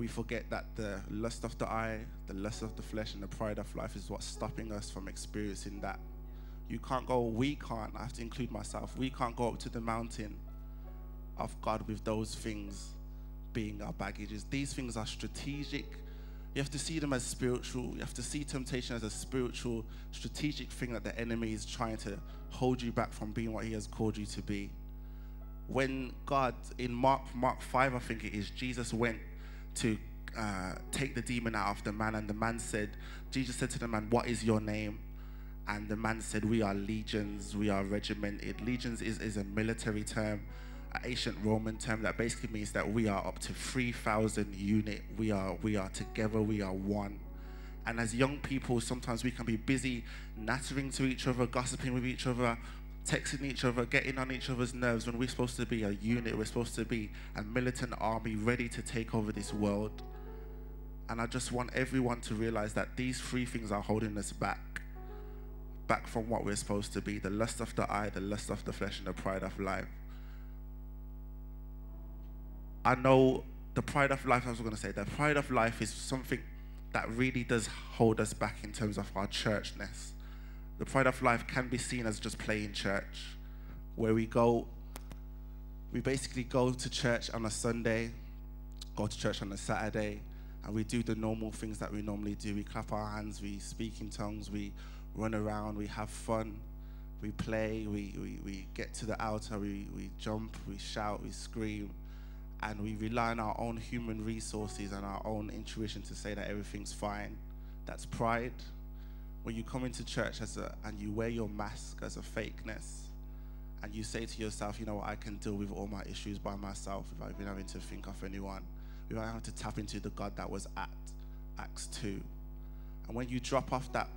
we forget that the lust of the eye, the lust of the flesh, and the pride of life is what's stopping us from experiencing that. We can't, I have to include myself, we can't go up to the mountain of God with those things being our baggages. These things are strategic. You have to see them as spiritual. You have to see temptation as a spiritual, strategic thing that the enemy is trying to hold you back from being what he has called you to be. When God, in Mark 5, I think it is, Jesus went to take the demon out of the man, and the man said, Jesus said to the man, "What is your name?" And the man said, "We are legions, we are regimented." Legions is a military term, an ancient Roman term that basically means that we are up to 3,000 unit. We are together, we are one. And as young people, sometimes we can be busy nattering to each other, gossiping with each other, texting each other, getting on each other's nerves, when we're supposed to be a unit. We're supposed to be a militant army ready to take over this world. And I just want everyone to realize that these three things are holding us back from what we're supposed to be: the lust of the eye, the lust of the flesh, and the pride of life. I know the pride of life, I was going to say, the pride of life is something that really does hold us back in terms of our churchness. The pride of life can be seen as just playing church, where we basically go to church on a Sunday, go to church on a Saturday, and we do the normal things that we normally do. We clap our hands, we speak in tongues, we run around, we have fun, we play, we get to the altar, we jump, we shout, we scream, and we rely on our own human resources and our own intuition to say that everything's fine. That's pride. When you come into church and you wear your mask as a fakeness, and you say to yourself, you know what, I can deal with all my issues by myself without even having to think of anyone, without having to tap into the God that was at Acts 2. And when you drop off that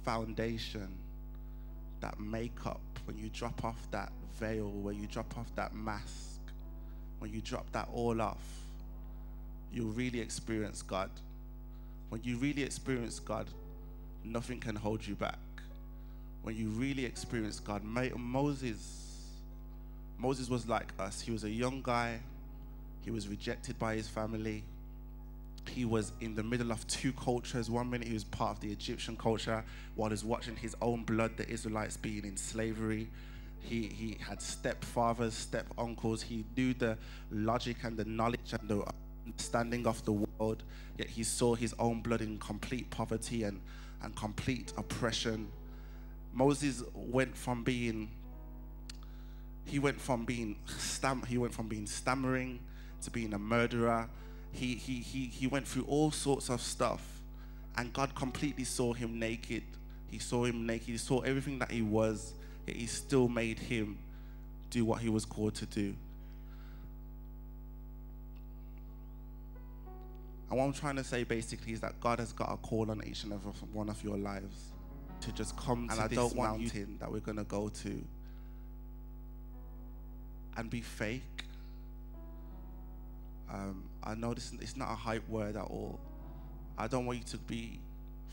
foundation, that makeup, when you drop off that veil, when you drop off that mask, when you drop that all off, you'll really experience God. When you really experience God, nothing can hold you back. When you really experience God, Moses was like us. He was a young guy. He was rejected by his family. He was in the middle of two cultures. One minute he was part of the Egyptian culture, while he was watching his own blood, the Israelites, being in slavery. He had stepfathers, step-uncles. He knew the logic and the knowledge and the understanding of the world, yet he saw his own blood in complete poverty and complete oppression. Moses went from being stammering to being a murderer. He went through all sorts of stuff, and God completely saw him naked. He saw him naked. He saw everything that he was, yet he still made him do what he was called to do. And what I'm trying to say basically is that God has got a call on each and every one of your lives to just come to this mountain that we're going to go to and be fake. I know it's not a hype word at all. I don't want you to be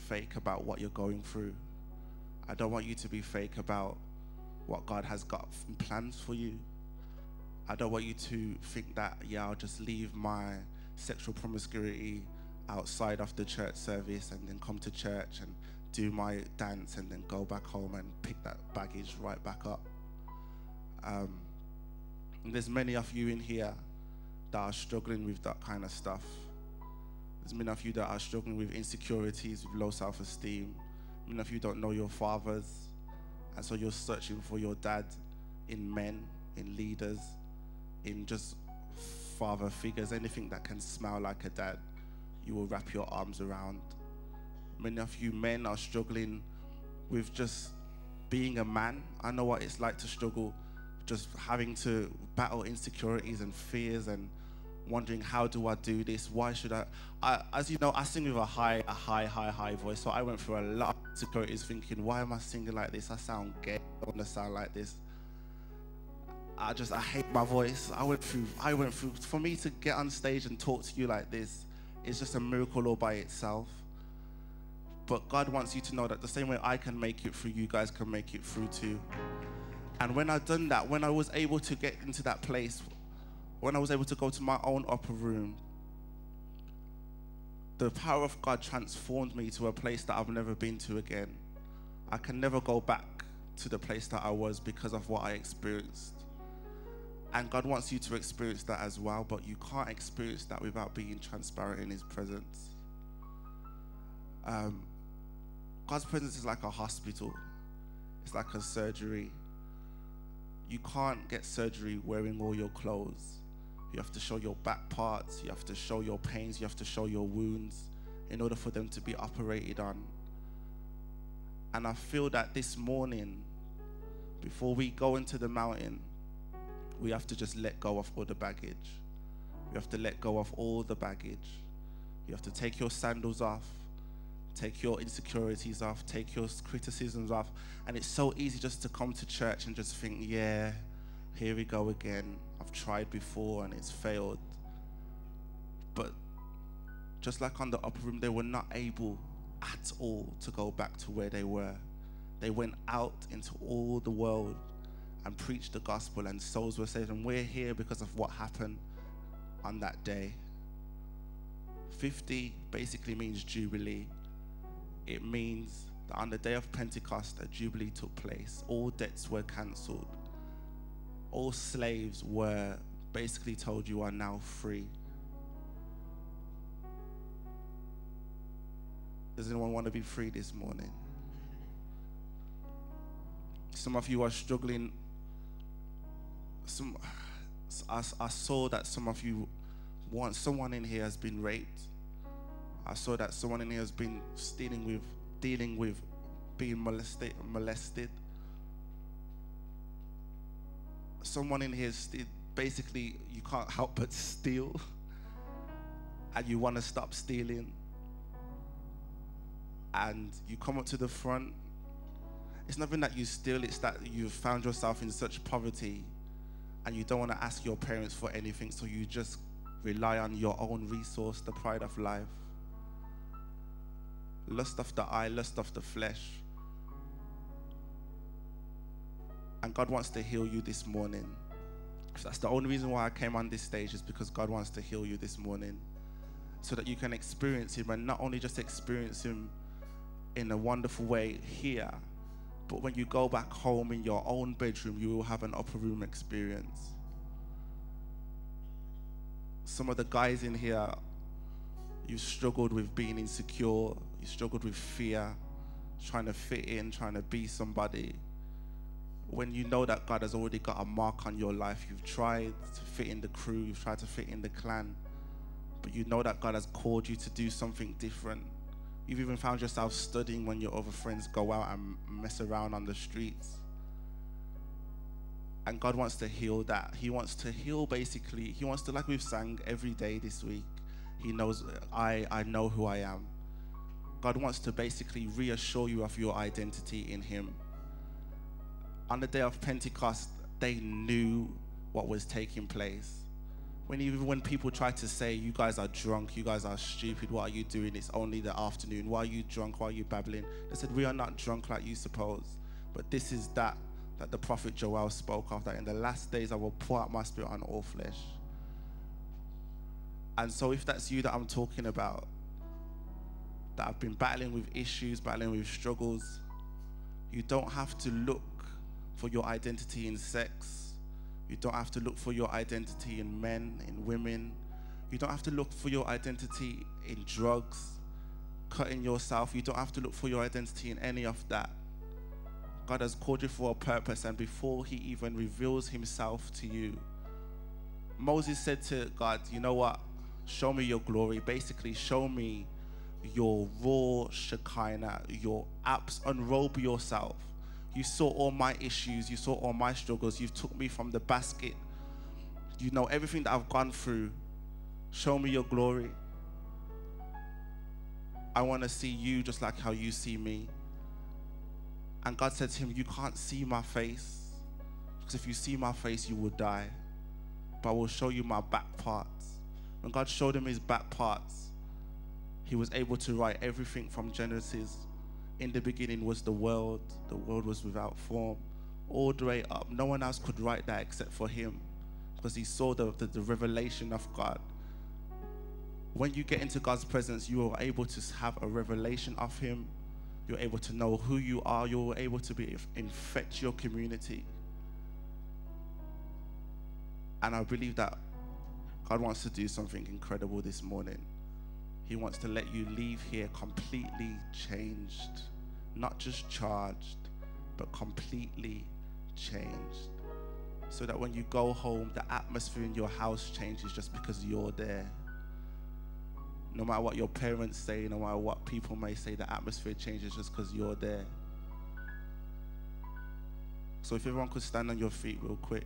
fake about what you're going through. I don't want you to be fake about what God has got plans for you. I don't want you to think that, yeah, I'll just leave my sexual promiscuity outside of the church service and then come to church and do my dance and then go back home and pick that baggage right back up. And there's many of you in here that are struggling with that kind of stuff. There's many of you that are struggling with insecurities, with low self-esteem. Many of you don't know your fathers, and so you're searching for your dad in men, in leaders, in just father figures. Anything that can smell like a dad, you will wrap your arms around. Many of you men are struggling with just being a man. I know what it's like to struggle, just having to battle insecurities and fears and wondering, how do I do this? Why should I? As you know, I sing with a high voice, so I went through a lot of insecurities thinking, why am I singing like this? I sound gay. I want to sound like this. I hate my voice. I went through, for me to get on stage and talk to you like this is just a miracle all by itself. But God wants you to know that the same way I can make it through, you guys can make it through too. And when I've done that, when I was able to get into that place when I was able to go to my own upper room, the power of God transformed me to a place that I've never been to again. I can never go back to the place that I was because of what I experienced. And God wants you to experience that as well, but you can't experience that without being transparent in his presence. God's presence is like a hospital. It's like a surgery. You can't get surgery wearing all your clothes. You have to show your back parts. You have to show your pains. You have to show your wounds in order for them to be operated on. And I feel that this morning, before we go into the mountain, we have to just let go of all the baggage. We have to let go of all the baggage. You have to take your sandals off, take your insecurities off, take your criticisms off. And it's so easy just to come to church and just think, yeah, here we go again. I've tried before and it's failed. But just like on the upper room, they were not able at all to go back to where they were. They went out into all the world and preached the gospel, and souls were saved. And we're here because of what happened on that day. 50 basically means Jubilee. It means that on the day of Pentecost, a Jubilee took place. All debts were cancelled. All slaves were basically told, you are now free. Does anyone want to be free this morning? Some of you are struggling. I saw that some of you someone in here has been raped. I saw that someone in here has been dealing with being molested. Someone in here is basically, you can't help but steal, and you want to stop stealing. And you come up to the front. It's nothing that you steal, it's that you've found yourself in such poverty and you don't want to ask your parents for anything, so you just rely on your own resource, the pride of life. Lust of the eye, lust of the flesh. And God wants to heal you this morning. That's the only reason why I came on this stage, is because God wants to heal you this morning, so that you can experience him, and not only just experience him in a wonderful way here, but when you go back home in your own bedroom, you will have an upper room experience. Some of the guys in here, you struggled with being insecure, you struggled with fear, trying to fit in, trying to be somebody. When you know that God has already got a mark on your life, you've tried to fit in the crew, you've tried to fit in the clan, but you know that God has called you to do something different. You've even found yourself studying when your other friends go out and mess around on the streets. And God wants to heal that. He wants to heal, basically. He wants to, like we've sang every day this week, he knows, I know who I am. God wants to basically reassure you of your identity in him. On the day of Pentecost, they knew what was taking place. Even when people try to say, you guys are drunk, you guys are stupid, what are you doing? It's only the afternoon. Why are you drunk? Why are you babbling? They said, we are not drunk like you suppose. But this is that the prophet Joel spoke of, that in the last days I will pour out my spirit on all flesh. And so if that's you that I'm talking about, that have been battling with issues, battling with struggles, you don't have to look for your identity in sex. You don't have to look for your identity in men, in women. You don't have to look for your identity in drugs, cutting yourself. You don't have to look for your identity in any of that. God has called you for a purpose, and before he even reveals himself to you, Moses said to God, you know what? Show me your glory. Basically, show me your raw Shekinah, your unrobe yourself. You saw all my issues. You saw all my struggles. You took me from the basket. You know everything that I've gone through. Show me your glory. I want to see you just like how you see me. And God said to him, you can't see my face, because if you see my face, you will die. But I will show you my back parts. When God showed him his back parts, he was able to write everything from Genesis. In the beginning was the world was without form, all the way up. No one else could write that except for him, because he saw the revelation of God. When you get into God's presence, you are able to have a revelation of him. You're able to know who you are. You're able to infect your community. And I believe that God wants to do something incredible this morning. He wants to let you leave here completely changed. Not just charged, but completely changed. So that when you go home, the atmosphere in your house changes just because you're there. No matter what your parents say, no matter what people may say, the atmosphere changes just because you're there. So if everyone could stand on your feet real quick.